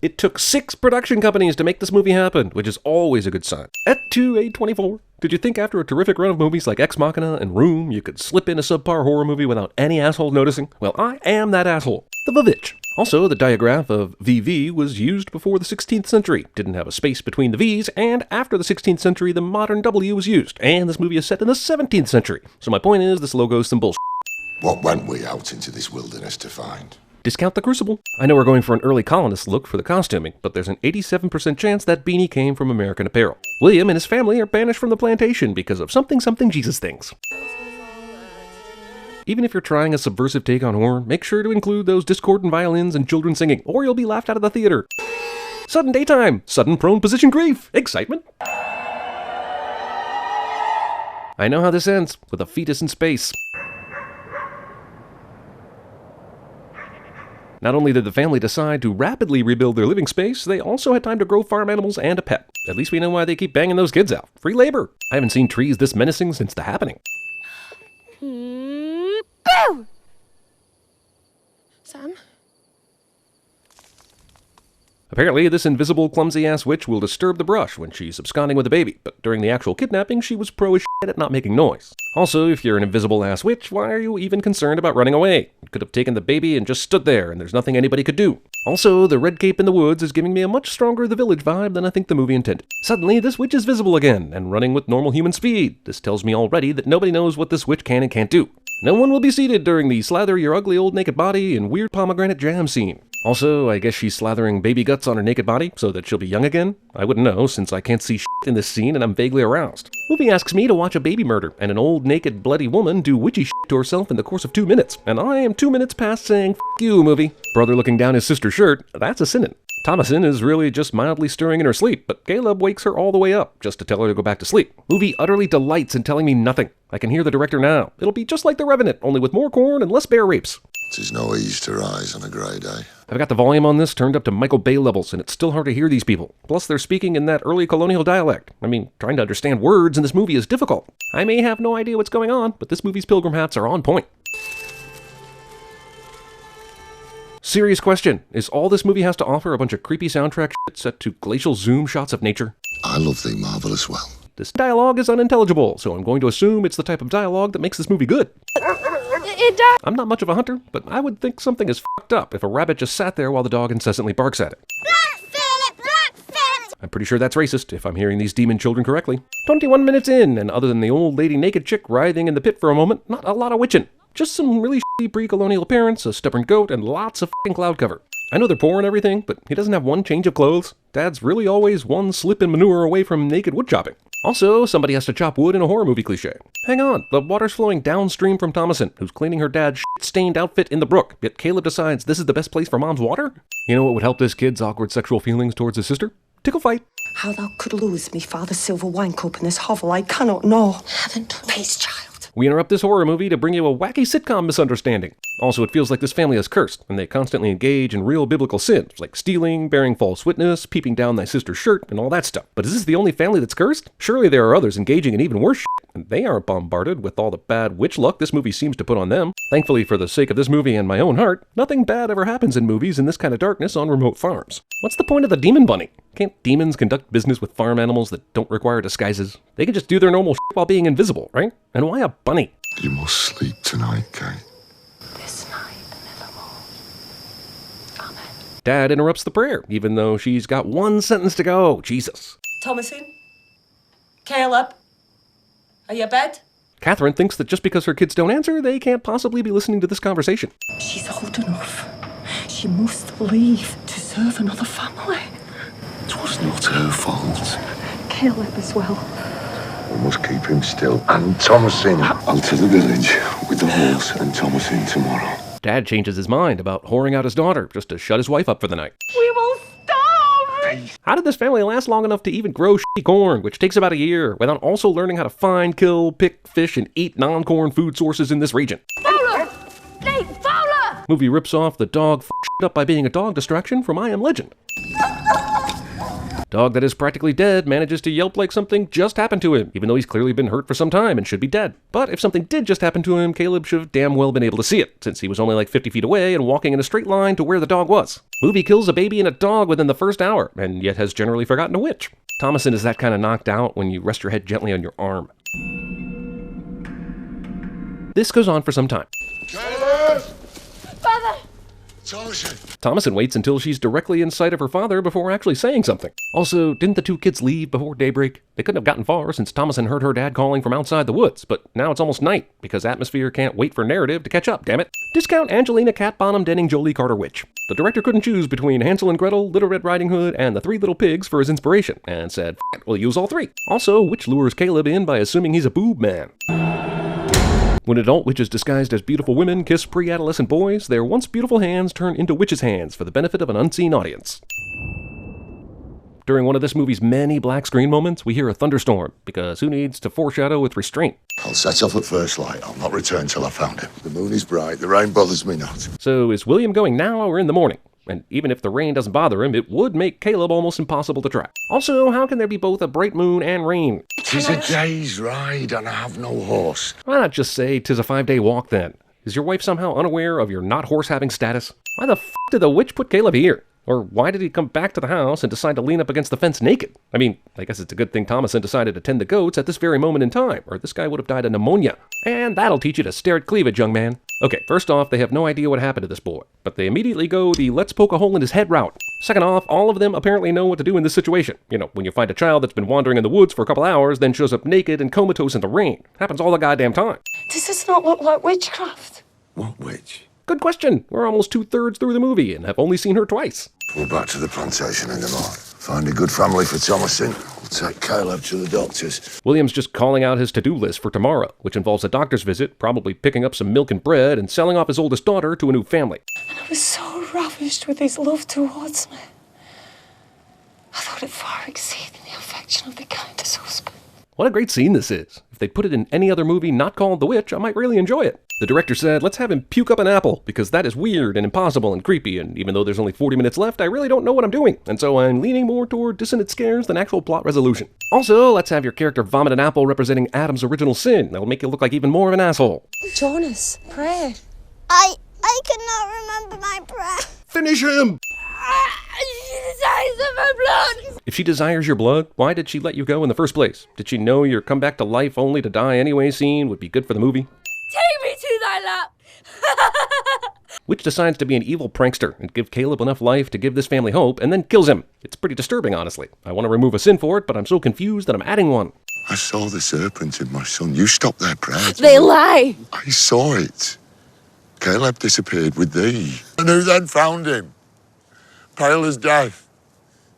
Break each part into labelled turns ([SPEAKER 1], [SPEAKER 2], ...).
[SPEAKER 1] It took 6 production companies to make this movie happen, which is always a good sign. At 2A24. Did you think after a terrific run of movies like Ex Machina and Room, you could slip in a subpar horror movie without any asshole noticing? Well, I am that asshole. The bewitched. Also, the diagraph of VV was used before the 16th century, didn't have a space between the V's, and after the 16th century, the modern W was used, and this movie is set in the 17th century. So my point is, this logo is some bullshit.
[SPEAKER 2] What went we out into this wilderness to find?
[SPEAKER 1] Discount the crucible. I know we're going for an early colonist look for the costuming, but there's an 87% chance that beanie came from American Apparel. William and his family are banished from the plantation because of something Jesus things. Even if you're trying a subversive take on horror, make sure to include those discordant violins and children singing, or you'll be laughed out of the theater. Sudden daytime, sudden prone position grief, excitement. I know how this ends, with a fetus in space. Not only did the family decide to rapidly rebuild their living space, they also had time to grow farm animals and a pet. At least we know why they keep banging those kids out. Free labor. I haven't seen trees this menacing since The Happening.
[SPEAKER 3] Boo! Sam?
[SPEAKER 1] Apparently, this invisible, clumsy-ass witch will disturb the brush when she's absconding with the baby, but during the actual kidnapping, she was pro as shit at not making noise. Also, if you're an invisible-ass witch, why are you even concerned about running away? You could have taken the baby and just stood there, and there's nothing anybody could do. Also, the red cape in the woods is giving me a much stronger The Village vibe than I think the movie intended. Suddenly, this witch is visible again, and running with normal human speed. This tells me already that nobody knows what this witch can and can't do. No one will be seated during the slather your ugly old naked body and weird pomegranate jam scene. Also, I guess she's slathering baby guts on her naked body so that she'll be young again? I wouldn't know, since I can't see shit in this scene and I'm vaguely aroused. Movie asks me to watch a baby murder and an old naked bloody woman do witchy shit to herself in the course of 2 minutes, and I am 2 minutes past saying f*** you, movie. Brother looking down his sister's shirt, that's a synonym. Thomasin is really just mildly stirring in her sleep, but Caleb wakes her all the way up, just to tell her to go back to sleep. Movie utterly delights in telling me nothing. I can hear the director now. It'll be just like The Revenant, only with more corn and less bear rapes.
[SPEAKER 2] 'Tis no ease to rise on a grey day.
[SPEAKER 1] I've got the volume on this turned up to Michael Bay levels, and it's still hard to hear these people. Plus, they're speaking in that early colonial dialect. I mean, trying to understand words in this movie is difficult. I may have no idea what's going on, but this movie's pilgrim hats are on point. Serious question, is all this movie has to offer a bunch of creepy soundtrack shit set to glacial zoom shots of nature?
[SPEAKER 2] I love thee marvellous well.
[SPEAKER 1] This dialogue is unintelligible, so I'm going to assume it's the type of dialogue that makes this movie good. I'm not much of a hunter, but I would think something is fucked up if a rabbit just sat there while the dog incessantly barks at it.
[SPEAKER 3] Black Phillip! Black Phillip!
[SPEAKER 1] I'm pretty sure that's racist, if I'm hearing these demon children correctly. 21 minutes in, and other than the old lady naked chick writhing in the pit for a moment, not a lot of witching. Just some really shitty pre-colonial appearance, a stubborn goat, and lots of f***ing cloud cover. I know they're poor and everything, but he doesn't have one change of clothes. Dad's really always one slip in manure away from naked wood chopping. Also, somebody has to chop wood in a horror movie cliche. Hang on, the water's flowing downstream from Thomasin, who's cleaning her dad's shit-stained outfit in the brook, yet Caleb decides this is the best place for mom's water? You know what would help this kid's awkward sexual feelings towards his sister? Tickle fight.
[SPEAKER 4] How thou could lose me father's silver wine cup in this hovel, I cannot know.
[SPEAKER 3] Haven't done
[SPEAKER 4] Peace, child.
[SPEAKER 1] We interrupt this horror movie to bring you a wacky sitcom misunderstanding. Also, it feels like this family is cursed, and they constantly engage in real biblical sins, like stealing, bearing false witness, peeping down thy sister's shirt, and all that stuff. But is this the only family that's cursed? Surely there are others engaging in even worse shit, and they aren't bombarded with all the bad witch luck this movie seems to put on them. Thankfully, for the sake of this movie and my own heart, nothing bad ever happens in movies in this kind of darkness on remote farms. What's the point of the demon bunny? Can't demons conduct business with farm animals that don't require disguises? They can just do their normal shit while being invisible, right? And why a bunny?
[SPEAKER 2] You must sleep tonight, Kate.
[SPEAKER 4] This night and evermore. Amen.
[SPEAKER 1] Dad interrupts the prayer, even though she's got one sentence to go. Jesus.
[SPEAKER 4] Thomasin? Caleb? Are you abed?
[SPEAKER 1] Catherine thinks that just because her kids don't answer, they can't possibly be listening to this conversation.
[SPEAKER 4] She's old enough. She must leave to serve another family.
[SPEAKER 2] It was not her fault.
[SPEAKER 4] Caleb as well.
[SPEAKER 2] We must keep him still. And Thomasin. I'll to the village with the horse and Thomasin tomorrow.
[SPEAKER 1] Dad changes his mind about whoring out his daughter just to shut his wife up for the night.
[SPEAKER 4] We will starve!
[SPEAKER 1] How did this family last long enough to even grow shitty corn, which takes about a year, without also learning how to find, kill, pick, fish, and eat non-corn food sources in this region?
[SPEAKER 3] Fowler! Nate, Fowler!
[SPEAKER 1] Movie rips off the dog up by being a dog distraction from I Am Legend. Dog that is practically dead manages to yelp like something just happened to him, even though he's clearly been hurt for some time and should be dead. But if something did just happen to him, Caleb should have damn well been able to see it, since he was only like 50 feet away and walking in a straight line to where the dog was. Movie kills a baby and a dog within the first hour, and yet has generally forgotten a witch. Thomasin is that kind of knocked out when you rest your head gently on your arm. This goes on for some time.
[SPEAKER 2] Caleb!
[SPEAKER 3] Father!
[SPEAKER 1] Thomasin waits until she's directly in sight of her father before actually saying something. Also, didn't the two kids leave before daybreak? They couldn't have gotten far since Thomasin heard her dad calling from outside the woods, but now it's almost night because atmosphere can't wait for narrative to catch up, damn it. Discount Angelina Cat Bonham Denning Jolie Carter Witch. The director couldn't choose between Hansel and Gretel, Little Red Riding Hood, and the Three Little Pigs for his inspiration, and said, F it, we'll use all three. Also, Witch lures Caleb in by assuming he's a boob man. When adult witches disguised as beautiful women kiss pre-adolescent boys, their once beautiful hands turn into witches' hands for the benefit of an unseen audience. During one of this movie's many black screen moments, we hear a thunderstorm, because who needs to foreshadow with restraint?
[SPEAKER 2] I'll set off at first light. I'll not return till I found him. The moon is bright. The rain bothers me not.
[SPEAKER 1] So is William going now or in the morning? And even if the rain doesn't bother him, it would make Caleb almost impossible to track. Also, how can there be both a bright moon and rain?
[SPEAKER 2] 'Tis a day's ride, and I have no horse.
[SPEAKER 1] Why not just say 'tis a 5-day walk then? Is your wife somehow unaware of your not horse-having status? Why the f*** did the witch put Caleb here? Or why did he come back to the house and decide to lean up against the fence naked? I mean, I guess it's a good thing Thomasin decided to tend the goats at this very moment in time, or this guy would have died of pneumonia. And that'll teach you to stare at cleavage, young man. Okay, first off, they have no idea what happened to this boy, but they immediately go the let's poke a hole in his head route. Second off, all of them apparently know what to do in this situation. You know, when you find a child that's been wandering in the woods for a couple hours, then shows up naked and comatose in the rain. Happens all the goddamn time.
[SPEAKER 4] Does this not look like witchcraft?
[SPEAKER 2] What witch?
[SPEAKER 1] Good question. We're almost 2/3 through the movie and have only seen her twice.
[SPEAKER 2] We're back to the plantation in the morning. Find a good family for Thomasin. We'll take Caleb to the doctors.
[SPEAKER 1] William's just calling out his to-do list for tomorrow, which involves a doctor's visit, probably picking up some milk and bread, and selling off his oldest daughter to a new family.
[SPEAKER 4] And I was so ravished with his love towards me. I thought it far exceeded the affection of the kindest husband.
[SPEAKER 1] What a great scene this is. If they'd put it in any other movie not called The Witch, I might really enjoy it. The director said, let's have him puke up an apple, because that is weird and impossible and creepy, and even though there's only 40 minutes left, I really don't know what I'm doing, and so I'm leaning more toward dissonant scares than actual plot resolution. Also, let's have your character vomit an apple representing Adam's original sin. That'll make you look like even more of an asshole.
[SPEAKER 4] Jonas, pray.
[SPEAKER 3] I cannot remember my breath.
[SPEAKER 2] Finish him!
[SPEAKER 3] Size of my blood.
[SPEAKER 1] If she desires your blood, why did she let you go in the first place? Did she know your come back to life only to die anyway scene would be good for the movie?
[SPEAKER 3] Take me to thy lap.
[SPEAKER 1] Witch decides to be an evil prankster and give Caleb enough life to give this family hope, and then kills him. It's pretty disturbing, honestly. I want to remove a sin for it, but I'm so confused that I'm adding one.
[SPEAKER 2] I saw the serpent in my son. You stopped their prayer.
[SPEAKER 3] They lie.
[SPEAKER 2] I saw it. Caleb disappeared with thee. And who then found him? Pale as death,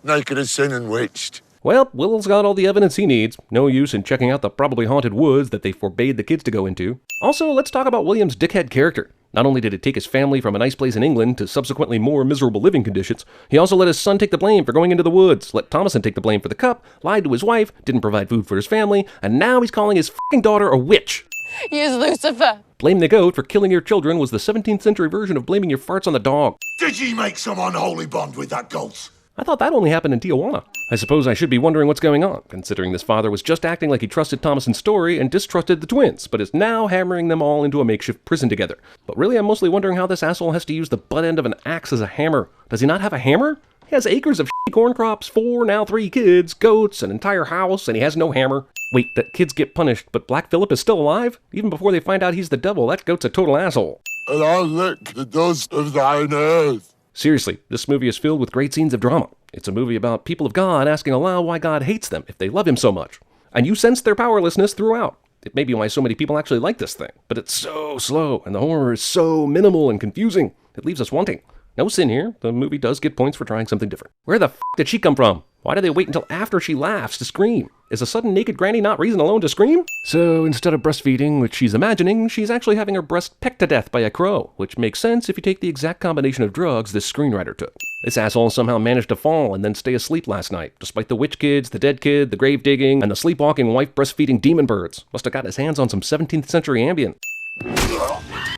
[SPEAKER 2] naked as sin and witched.
[SPEAKER 1] Well, Will's got all the evidence he needs. No use in checking out the probably haunted woods that they forbade the kids to go into. Also, let's talk about William's dickhead character. Not only did it take his family from a nice place in England to subsequently more miserable living conditions, he also let his son take the blame for going into the woods, let Thomasin take the blame for the cup, lied to his wife, didn't provide food for his family, and now he's calling his f***ing daughter a witch.
[SPEAKER 3] Use Lucifer.
[SPEAKER 1] Blame the goat for killing your children was the 17th century version of blaming your farts on the dog.
[SPEAKER 2] Did ye make some unholy bond with that goat?
[SPEAKER 1] I thought that only happened in Tijuana. I suppose I should be wondering what's going on, considering this father was just acting like he trusted Thomasin's story and distrusted the twins, but is now hammering them all into a makeshift prison together. But really, I'm mostly wondering how this asshole has to use the butt end of an axe as a hammer. Does he not have a hammer? He has acres of shitty corn crops, 4, now 3 kids, goats, an entire house, and he has no hammer. Wait, that kids get punished, but Black Phillip is still alive? Even before they find out he's the devil, that goat's a total asshole.
[SPEAKER 2] And I'll lick the dust of thine earth.
[SPEAKER 1] Seriously, this movie is filled with great scenes of drama. It's a movie about people of God asking aloud why God hates them if they love him so much. And you sense their powerlessness throughout. It may be why so many people actually like this thing, but it's so slow, and the horror is so minimal and confusing. It leaves us wanting. No sin here. The movie does get points for trying something different. Where the f*** did she come from? Why do they wait until after she laughs to scream? Is a sudden naked granny not reason alone to scream? So instead of breastfeeding, which she's imagining, she's actually having her breast pecked to death by a crow, which makes sense if you take the exact combination of drugs this screenwriter took. This asshole somehow managed to fall and then stay asleep last night, despite the witch kids, the dead kid, the grave digging, and the sleepwalking wife breastfeeding demon birds. Must have got his hands on some 17th century Ambien.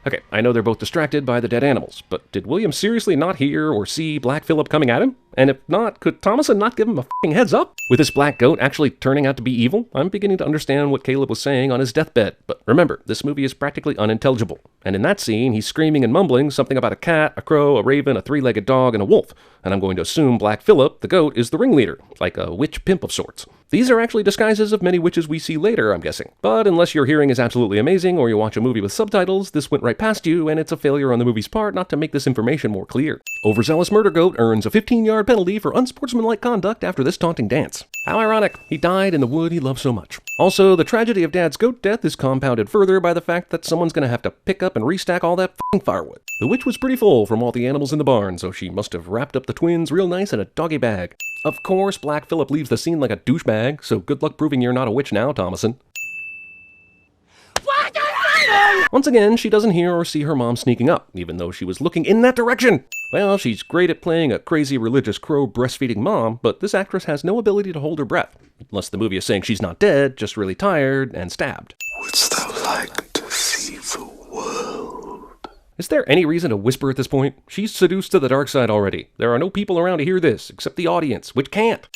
[SPEAKER 1] Okay, I know they're both distracted by the dead animals, but did William seriously not hear or see Black Phillip coming at him? And if not, could Thomasin not give him a f***ing heads up? With this black goat actually turning out to be evil, I'm beginning to understand what Caleb was saying on his deathbed. But remember, this movie is practically unintelligible. And in that scene, he's screaming and mumbling something about a cat, a crow, a raven, a three-legged dog, and a wolf. And I'm going to assume Black Phillip, the goat, is the ringleader, like a witch pimp of sorts. These are actually disguises of many witches we see later, I'm guessing. But unless your hearing is absolutely amazing or you watch a movie with subtitles, this went right past you, and it's a failure on the movie's part not to make this information more clear. Overzealous murder goat earns a 15-yard penalty for unsportsmanlike conduct after this taunting dance. How ironic. He died in the wood he loved so much. Also, the tragedy of Dad's goat death is compounded further by the fact that someone's gonna have to pick up and restack all that f***ing firewood. The witch was pretty full from all the animals in the barn, so she must have wrapped up the twins real nice in a doggy bag. Of course, Black Phillip leaves the scene like a douchebag, so good luck proving you're not a witch now, Thomasin. Once again, she doesn't hear or see her mom sneaking up, even though she was looking in that direction. Well, she's great at playing a crazy religious crow breastfeeding mom, but this actress has no ability to hold her breath. Unless the movie is saying she's not dead, just really tired and stabbed.
[SPEAKER 2] Wouldst thou like to see the world?
[SPEAKER 1] Is there any reason to whisper at this point? She's seduced to the dark side already. There are no people around to hear this, except the audience, which can't.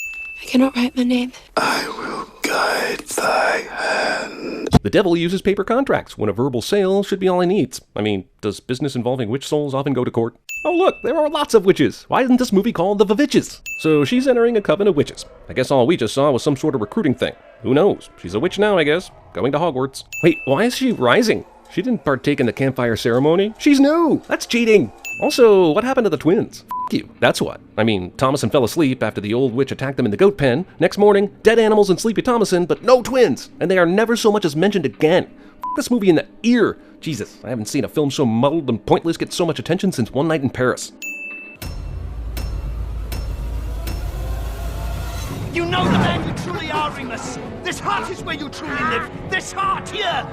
[SPEAKER 4] I cannot write my name.
[SPEAKER 2] I will guide thy hand.
[SPEAKER 1] The devil uses paper contracts when a verbal sale should be all he needs. I mean, does business involving witch souls often go to court? Oh look, there are lots of witches. Why isn't this movie called The Bewitches? So she's entering a coven of witches. I guess all we just saw was some sort of recruiting thing. Who knows? She's a witch now, I guess. Going to Hogwarts. Wait, why is she rising? She didn't partake in the campfire ceremony. She's new! That's cheating! Also, what happened to the twins? F*** you, that's what. I mean, Thomasin fell asleep after the old witch attacked them in the goat pen. Next morning, dead animals and sleepy Thomasin, but no twins! And they are never so much as mentioned again. F*** this movie in the ear! Jesus, I haven't seen a film so muddled and pointless get so much attention since One Night in Paris.
[SPEAKER 5] You know the man you truly are, Remus. This heart is where you truly live. This heart here.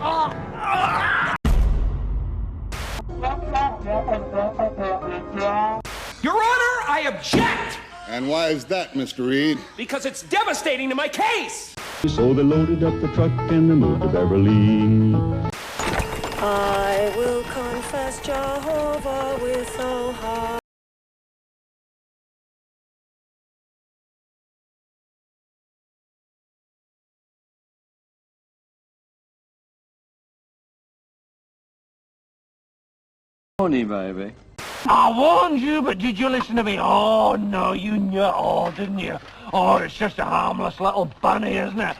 [SPEAKER 5] Your Honor, I object.
[SPEAKER 6] And why is that, Mr. Reed?
[SPEAKER 5] Because it's devastating to my case.
[SPEAKER 7] So they loaded up the truck and they moved to Beverly.
[SPEAKER 4] I will confess Jehovah with all heart.
[SPEAKER 8] Honey, baby.
[SPEAKER 5] I warned you, but did you listen to me? Oh, no, you knew it all, didn't you? Oh, it's just a harmless little bunny, isn't it?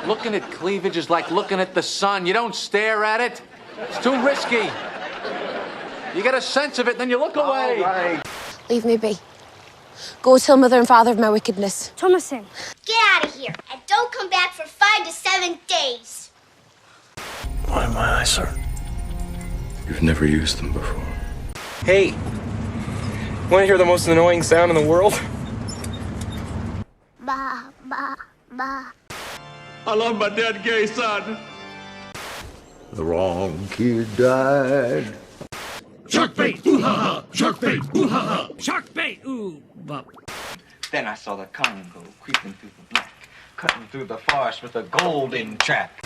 [SPEAKER 8] Looking at cleavage is like looking at the sun. You don't stare at it. It's too risky. You get a sense of it, then you look away.
[SPEAKER 5] Right.
[SPEAKER 4] Leave me be. Go tell mother and father of my wickedness.
[SPEAKER 3] Thomasin, get out of here and don't come back for 5 to 7 days.
[SPEAKER 2] Why my eyes, sir? You've never used them before.
[SPEAKER 9] Hey, want to hear the most annoying sound in the world?
[SPEAKER 3] Ba, ba, ba.
[SPEAKER 5] I love my dead gay son.
[SPEAKER 2] The wrong kid died.
[SPEAKER 5] Shark bait, ooh ha ha. Shark bait, ooh ha ha. Shark bait, ooh.
[SPEAKER 8] Then I saw the Congo creeping through the black, cutting through the forest with a golden track.